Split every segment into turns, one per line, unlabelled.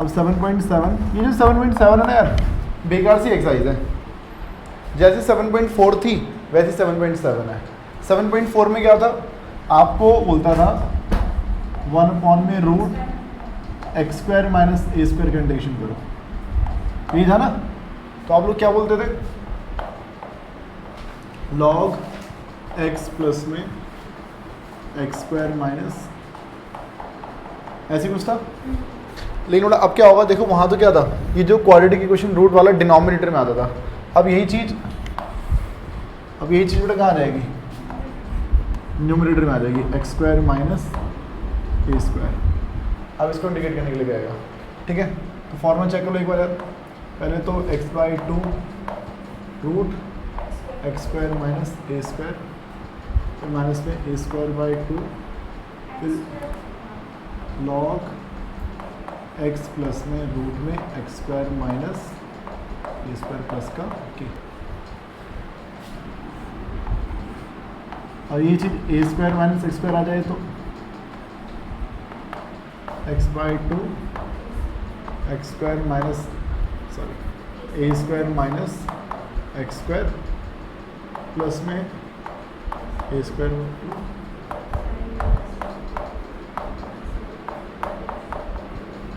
अब 7.7, ये जो 7.7 है ना यार, बेकार सी एक्सरसाइज है। जैसे 7.4 थी वैसे 7.7 है। 7.4 में क्या था, आपको बोलता था 1 में root x square minus a square का इंटीग्रेशन करो, यही था ना। तो आप लोग क्या बोलते थे, लॉग एक्स प्लस में एक्स स्क्वायर माइनस, ऐसे कुछ था। लेकिन अब क्या होगा, देखो वहाँ तो क्या था, ये जो क्वाड्रेटिक इक्वेशन रूट वाला डिनोमिनेटर में आता था, अब यही चीज़ बेटा कहाँ आ जाएगी, न्यूमरेटर में आ जाएगी, x square minus a square. अब इसको इंटीग्रेट करने के लिए आएगा, ठीक है। तो फॉर्मूला चेक करो एक बार यार, पहले तो x/2 root x square minus a square, फिर माइनस में ए स्क्वायर बाई 2, फिर लॉग एक्स प्लस में रूट में x square minus a square plus का के, और ये चीज़ a square minus x square आ जाए तो x/2 x square minus a square minus x square plus में ए स्क्वायर।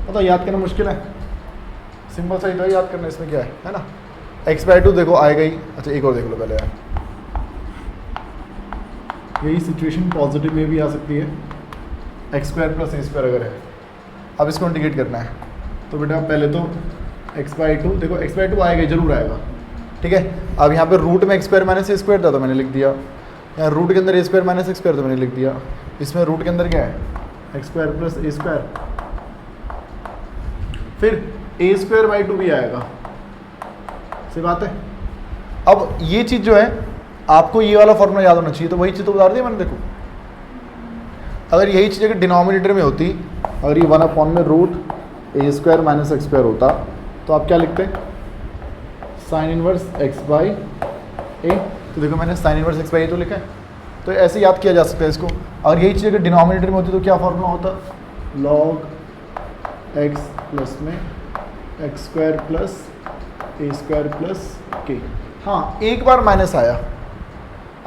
पता याद करना मुश्किल है, सिंपल सा ही था याद करना, इसमें क्या है ना। x/2 देखो आएगा ही। अच्छा एक और देख लो पहले यार, यही सिचुएशन पॉजिटिव में भी आ सकती है, एक्स स्क्वायर प्लस ए स्क्वायर अगर है। अब इसको इंटीग्रेट करना है तो बेटा पहले तो x/2 देखो, x/2 आएगा ही, जरूर आएगा, ठीक है। अब यहाँ पे रूट में x square minus a square था तो मैंने लिख दिया, यहाँ रूट के अंदर ए स्क्वायर माइनस एक्स स्क्वायर तो मैंने लिख दिया, इसमें रूट के अंदर क्या है, एक्स स्क्वायर प्लस ए स्क्वायर, फिर ए स्क्वायर बाई 2 भी आएगा, सही बात है। अब ये चीज़ जो है आपको ये वाला फॉर्मूला याद होना चाहिए, तो वही चीज़ तो बता दिया मैंने। देखो अगर यही चीज़ अगर डिनोमिनेटर में होती, अगर ये 1 में रूट ए स्क्वायर माइनस एक्स स्क्वायर होता तो आप क्या लिखते, साइन इनवर्स एक्स बाई ए। तो देखो मैंने साइन इनवर्स एक्स बाई ए तो लिखा है, तो ऐसे याद किया जा सकता है इसको। अगर यही चीज़ अगर डिनोमिनेटर में होती तो क्या फॉर्मूला होता, लॉग एक्स प्लस में एक्स स्क्वायर प्लस ए स्क्वायर प्लस के। हाँ एक बार माइनस आया,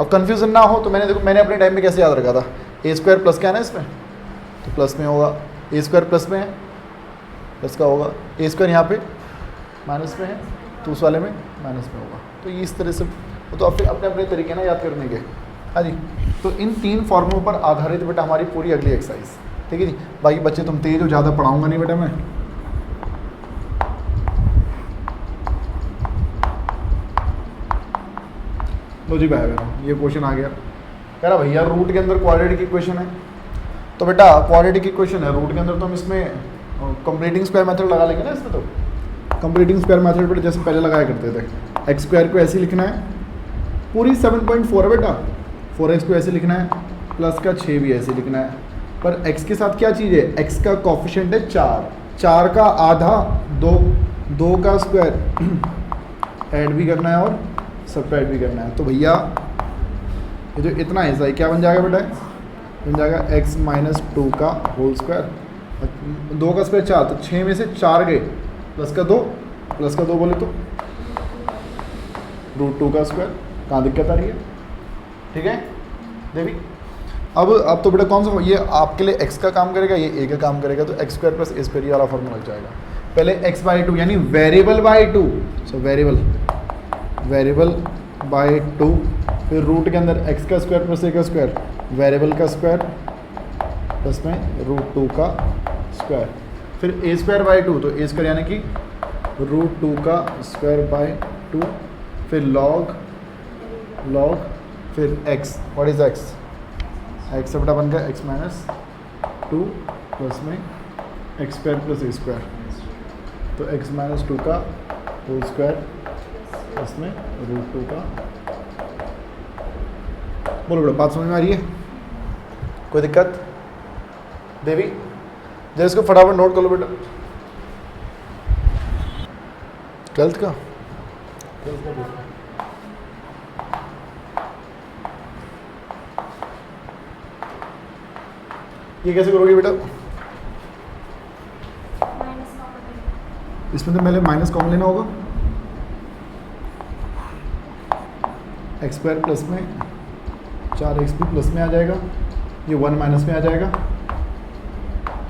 अब कन्फ्यूजन ना हो तो मैंने देखो मैंने अपने टाइम में कैसे याद रखा था, ए स्क्वायर प्लस क्या है ना इसमें, तो प्लस में होगा, ए स्क्वायर प्लस में है प्लस का होगा, ए स्क्वायर यहाँ पे माइनस में है तो उस वाले में माइनस में होगा। तो ये इस तरह से तो आप फिर अपने अपने तरीके ना याद करने के। हाँ जी, तो इन 3 फॉर्मूलों पर आधारित बेटा हमारी पूरी अगली एक्सरसाइज, ठीक है जी। बाकी बच्चे तुम तेज हो, ज़्यादा पढ़ाऊँगा नहीं बेटा मैं। लो जी भाई ये क्वेश्चन आ गया, कह रहा भैया रूट के अंदर क्वाड्रेटिक इक्वेशन है, तो बेटा क्वाड्रेटिक इक्वेशन है रूट के अंदर, तो हम इसमें कंप्लीटिंग स्क्वायर मेथड लगा लेंगे ना। इसमें तो कंप्लीटिंग स्क्वायर मेथड बेटा जैसे पहले लगाया करते थे, एक्स स्क्वायर को ऐसे लिखना है, पूरी 7.4 है बेटा, 4x को ऐसे लिखना है, प्लस का 6 भी ऐसे लिखना है, पर x के साथ क्या चीज़ है, x का कोफिशिएंट है 4, 4 का आधा 2, 2 का स्क्वायर ऐड भी करना है और सब्ट्रैक्ट भी करना है। तो भैया ये जो इतना हिस्सा है क्या बन जाएगा बेटा, बन जाएगा x माइनस 2 का होल स्क्वायर, 2 का स्क्वायर 4, तो 6 में से 4 गए, प्लस का 2 बोले तो √2 का स्क्वायर। कहाँ दिक्कत आ रही है, ठीक है देवी। अब तो बेटा कौन सा, ये आपके लिए x का काम करेगा, ये a का काम करेगा, तो एक्स स्क्वायर प्लस ए स्क्वायर ये वाला फॉर्मूला लग जाएगा। पहले x/2 यानी variable by 2, so variable by 2, फिर रूट के अंदर x का स्क्वायर प्लस a का स्क्वायर, वेरिएबल का स्क्वायर प्लस में √2 का स्क्वायर, फिर a स्क्वायर बाई 2, तो a स्क्वायर यानी कि √2 का स्क्वायर बाई 2, फिर लॉग फिर x, what is x, x से बेटा बन गया x माइनस 2 प्लस में एक्स स्क्वायर प्लस ए स्क्वायर, तो x माइनस 2 का होल स्क्वायर प्लस में √2 का। बोलो बेटा बात समझ में आ रही है, कोई दिक्कत देवी? जरा इसको फटाफट नोट कर लो बेटा। ट्वेल्थ का ये कैसे करोगे बेटा? इसमें तो पहले माइनस कॉमन लेना होगा, एक्स स्क्वायर प्लस में 4x भी प्लस में आ जाएगा, ये 1 माइनस में आ जाएगा,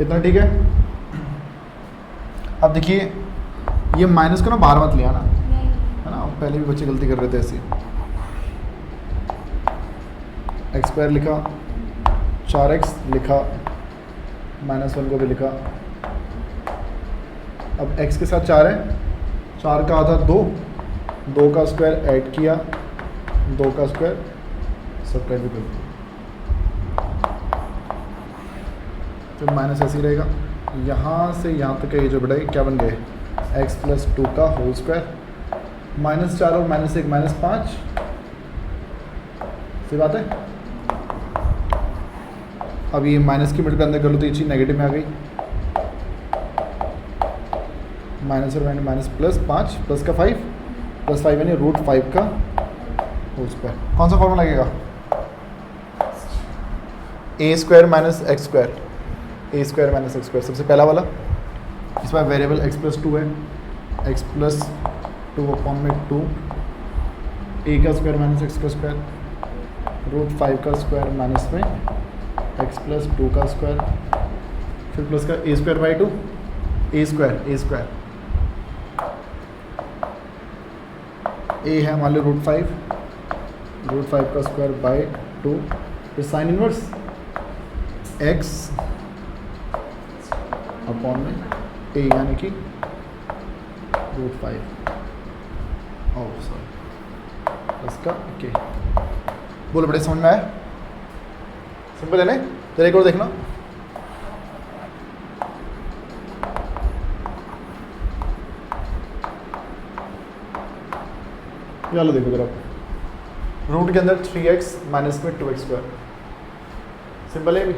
इतना ठीक है। अब देखिए ये माइनस को ना बाहर मत लिया ना, है ना, पहले भी बच्चे गलती कर रहे थे ऐसे। एक्स स्क्वायर लिखा, 4x लिखा, -1 को भी लिखा। अब x के साथ 4 है, 4 का आधा 2, 2 का स्क्वायर ऐड किया, 2 का स्क्वायर सबट्रैक्ट भी कर दिया, फिर माइनस ऐसे ही रहेगा। यहाँ से यहाँ तक ये जो बढ़ाई क्या बन गए, x प्लस 2 का होल स्क्वायर, -4 और -1 -5, सही बात है। अब ये माइनस की मिनट पे अंदर कर लो तो ये चीज़ नेगेटिव में आ गई, माइनस और माइनस प्लस 5 प्लस का 5 प्लस 5 यानी √5 का होल स्क्वायर। कौन सा फॉर्मूला लगेगा, a square minus x square, a square minus x square सबसे पहला वाला। इसमें वेरिएबल x प्लस 2 है, x प्लस 2 अपॉन में 2, a का स्क्वायर माइनस एक्स का स्क्वायर, √5 का स्क्वायर माइनस में x प्लस 2 का स्क्वायर, फिर प्लस का a square by 2, a square a है मान लो √5 का स्क्वायर बाई 2, फिर साइन इनवर्स x अपॉन में a यानी कि √5 और सॉरी इसका के। बोलो बड़े समझ में आया, सिंपल है ना। जरा एक और देखना, चलो देखो जरा, रूट के अंदर 3x माइनस में 2x स्क्वायर, सिंपल है भी,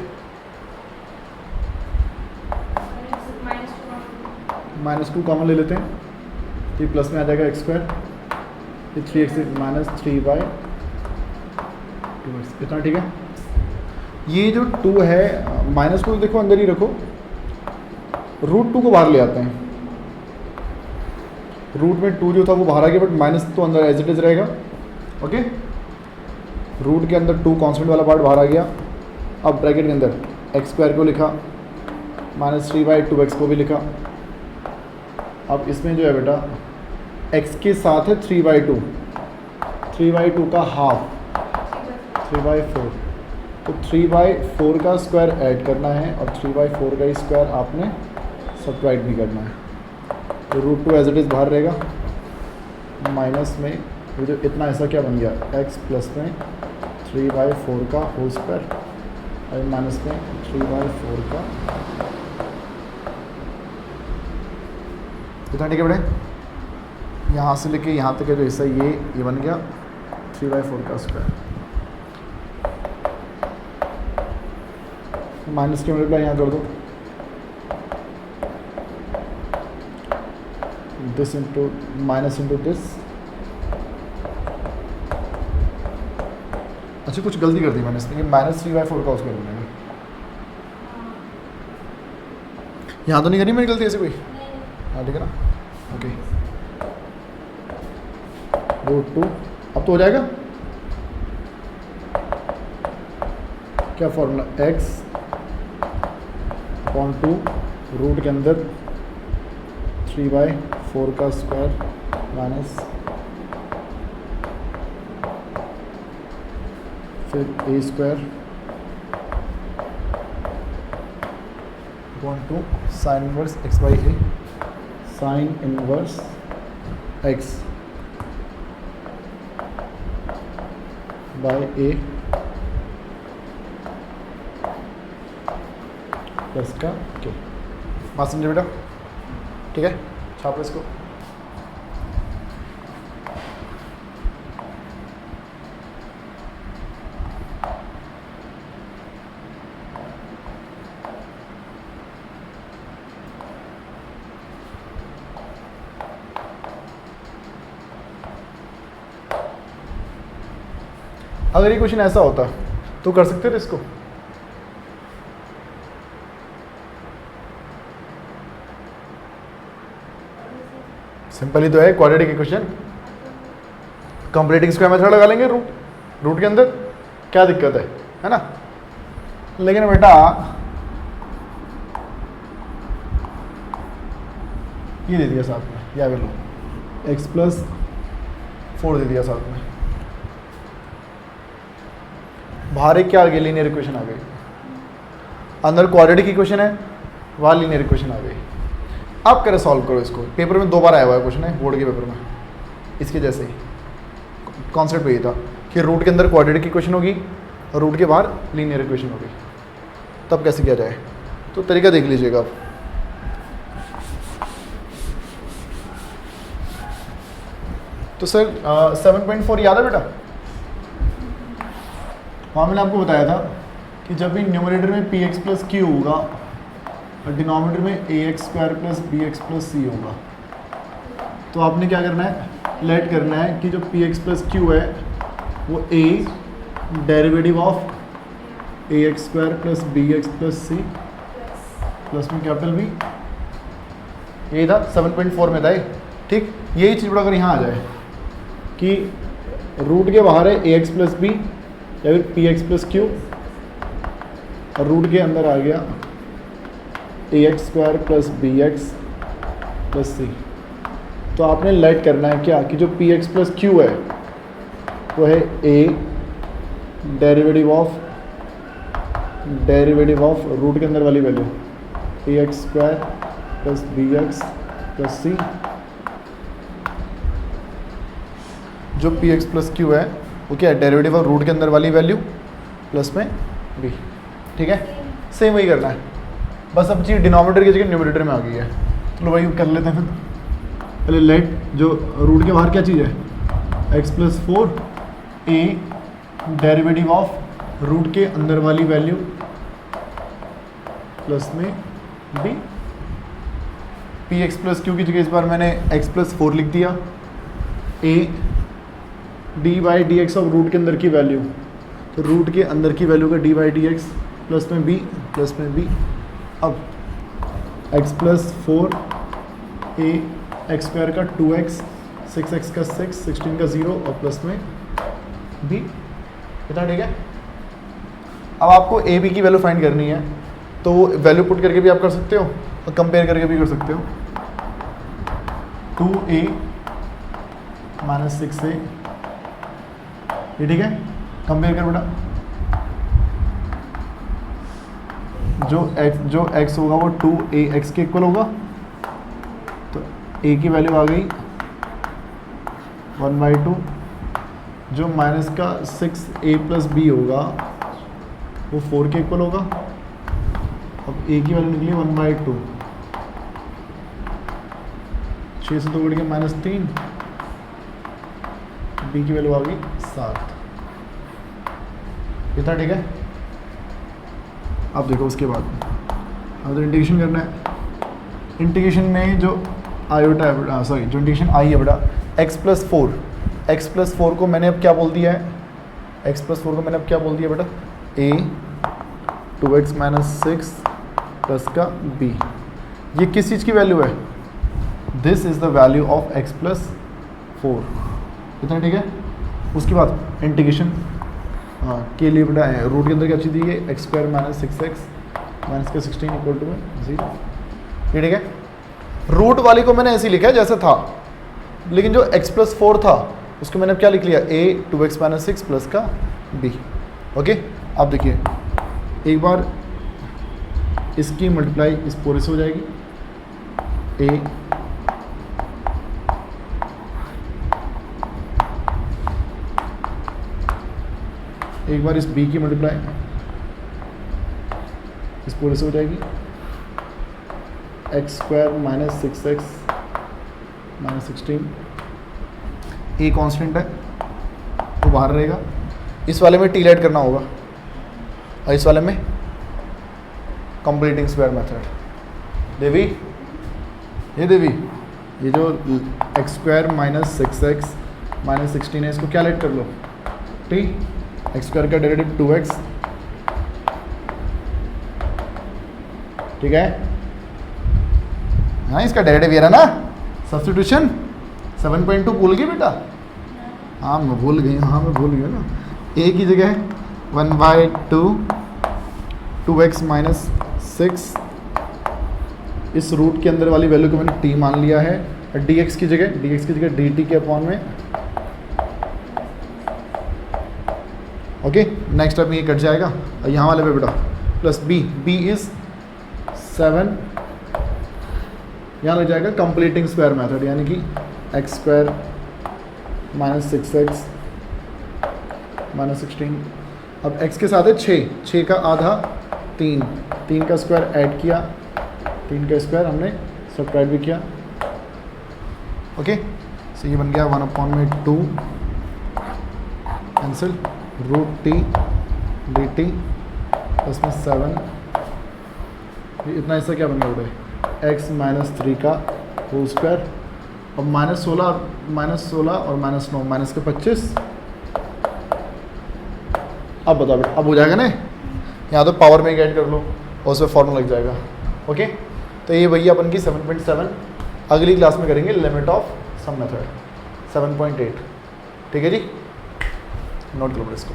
-2 कॉमन ले लेते हैं तो ये प्लस में आ जाएगा x स्क्वायर, ये 3x माइनस 3/2x, इतना ठीक है। ये जो 2 है माइनस को देखो अंदर ही रखो, √2 को बाहर ले आते हैं, रूट में 2 जो था वो बाहर आ गया बट माइनस तो अंदर एज इट इज रहेगा, ओके। रूट के अंदर 2 कांस्टेंट वाला पार्ट बाहर आ गया। अब ब्रैकेट के अंदर एक्स स्क्वायर को लिखा, -3/2x को भी लिखा। अब इसमें जो है बेटा x के साथ है 3/2, 3/2 का हाफ 3/4, तो 3/4 का स्क्वायर ऐड करना है और 3/4 का स्क्वायर आपने सब्ट्रैक्ट भी करना है, तो √2 एज इट इज़ बाहर रहेगा, माइनस में ये जो इतना ऐसा क्या बन गया x प्लस में 3/4 का होल स्क्वायर और माइनस में 3/4 का, इतना ठीक है बेटे। यहाँ से लेके यहाँ तक है जो हिस्सा ये बन गया 3/4 का स्क्वायर, माइनस के मल्टीप्लाई यहाँ कर दो, this into minus into this. अच्छा कुछ गलती कर दी मैंने इसमें, -3/4 का स्क्वायर बनेगा, यहाँ तो नहीं करी मेरी गलती ऐसे कोई, हाँ ठीक है ना, ओके। √2 अब तो हो जाएगा, क्या फॉर्मूला, x अपॉन 2 रूट के अंदर 3/4 का स्क्वायर माइनस फिर a square upon 2 sine inverse x/a, sine inverse x by a plus का के। बात समझे बेटा, ठीक है, छापो इसको। अगर ये क्वेश्चन ऐसा होता तो कर सकते थे इसको, सिंपल ही तो है quadratic equation. Completing square method लगा लेंगे रूट के अंदर, क्या दिक्कत है ना। लेकिन बेटा ये दे दिया साथ में, या लो x+4 दे दिया साथ में, बाहर एक क्या आ गई, लीनियर इक्वेशन आ गई। अंदर क्वाड्रेटिक इक्वेशन है, वहाँ लीनियर इक्वेशन आ गई। अब करे सॉल्व करो इसको। पेपर में 2 बार आया हुआ है क्वेश्चन है, बोर्ड के पेपर में इसके जैसे ही। कॉन्सेप्ट वही था कि रूट के अंदर क्वाड्रेटिक इक्वेशन होगी और रूट के बाहर लीनियर इक्वेशन होगी। तब कैसे किया जाए, तो तरीका देख लीजिएगा आप। तो सर 7.4 याद है बेटा, वहाँ मैंने आपको बताया था कि जब भी न्यूमरेटर में px+q होगा और डिनोमिनेटर में ax² + bx+c होगा, तो आपने क्या करना है, लेट करना है कि जो px+q है वो a derivative of ax² + bx+c plus में कैपिटल B, यही था 7.4 में था ये। ठीक, यही चीज़ बड़ा अगर यहाँ आ जाए कि रूट के बाहर है ax + b या फिर px+q और रूट के अंदर आ गया ax² + bx+c, तो आपने लेट करना है क्या कि जो px+q है वो है a डेरिवेटिव ऑफ रूट के अंदर वाली वैल्यू ax² + bx+c, जो px+q है वो क्या है, डेरिवेटिव ऑफ रूट के अंदर वाली वैल्यू प्लस में b। ठीक है, सेम वही करना है, बस अब चीज़ डिनोमिनेटर की जगह न्यूमरेटर में आ गई है। चलो वही कर लेते हैं फिर। पहले लेट जो रूट के बाहर क्या चीज़ है, x+4 a derivative of root के अंदर वाली वैल्यू प्लस में b। px+q की जगह इस बार मैंने x+4 लिख दिया, a dy/dx ऑफ रूट के अंदर की वैल्यू, तो रूट के अंदर की वैल्यू का dy/dx प्लस में b। अब x+4 a x² का 2x 6x का 6 16 का 0 और प्लस में b। कितना ठीक है। अब आपको a b की वैल्यू फाइंड करनी है, तो वैल्यू पुट करके भी आप कर सकते हो और कंपेयर करके भी कर सकते हो। 2a - 6a, ये ठीक है, कंपेयर कर बेटा। जो x होगा वो 2ax के इक्वल होगा, तो a की वैल्यू आ गई 1/2। जो माइनस का 6a + b होगा वो 4 के इक्वल होगा। अब a की वैल्यू निकली 1/2, 6 से 2 बढ़ के -3, b की वैल्यू आ गई 7। इतना ठीक है। अब देखो उसके बाद अब तो इंटीग्रेशन करना है। इंटीग्रेशन में जो आयोटा है, सॉरी जो इंटीग्रेशन आई है बेटा, x+4 को मैंने अब क्या बोल दिया है, बेटा a 2x - 6 प्लस का b। ये किस चीज़ की वैल्यू है, this is the value of x+4। इतना ठीक है। उसके बाद इंटीग्रेशन के लिए बेटा रूट के अंदर क्या चीज़ दी है, x² - 6x - का 16 = 0। ये ठीक है। रूट वाली को मैंने ऐसे ही लिखा है जैसे था, लेकिन जो x+4 था उसको मैंने क्या लिख लिया, a 2x - 6 प्लस का b। ओके, अब देखिए एक बार इसकी मल्टीप्लाई इस पूरे से हो जाएगी, a एक बार इस b की मल्टीप्लाई इस पूरे से हो जाएगी, x² - 6x - 16। a कांस्टेंट है वो बाहर रहेगा। इस वाले में t ऐड करना होगा और इस वाले में कंप्लीटिंग स्क्वायर मेथड। देवी ये जो x² - 6x - 16 है, इसको क्या ऐड कर लो, t x² का डेरिवेटिव 2x। ठीक है, हाँ इसका डेरिवेटिव ये रहा ना सब्स्टिट्यूशन 7.2 भूल गए बेटा? हाँ मैं भूल गई, हाँ मैं भूल गया ना। ए की जगह 1/2 2x माइनस 6, इस रूट के अंदर वाली वैल्यू को मैंने t मान लिया है, और dx की जगह dt के अपॉन में। ओके, नेक्स्ट स्टेप में ये कट जाएगा, और यहाँ वाले पे बेटा प्लस b इज 7, यहाँ लग जाएगा कंप्लीटिंग स्क्वायर मेथड, यानी कि x² माइनस 6x माइनस 16। अब x के साथ है 6 का आधा 3 का स्क्वायर ऐड किया, 3 का स्क्वायर हमने सब्ट्रैक्ट भी किया। ओके, सो ये बन गया 1/2 कैंसिल √t dt प्लस में 7, इतना हिस्सा क्या बन गया बेटा? x माइनस 3 का होल स्क्वायर, और -16 और -9 माइनस के 25। अब बताओ बेटा, अब हो जाएगा ना? यहाँ तो पावर में ऐड कर लो और उसमें फॉर्मूला लग जाएगा। ओके, तो ये भैया अपन की 7.7, अगली क्लास में करेंगे लिमिट ऑफ सम मेथड 7.8। ठीक है जी, नोट करो इसको।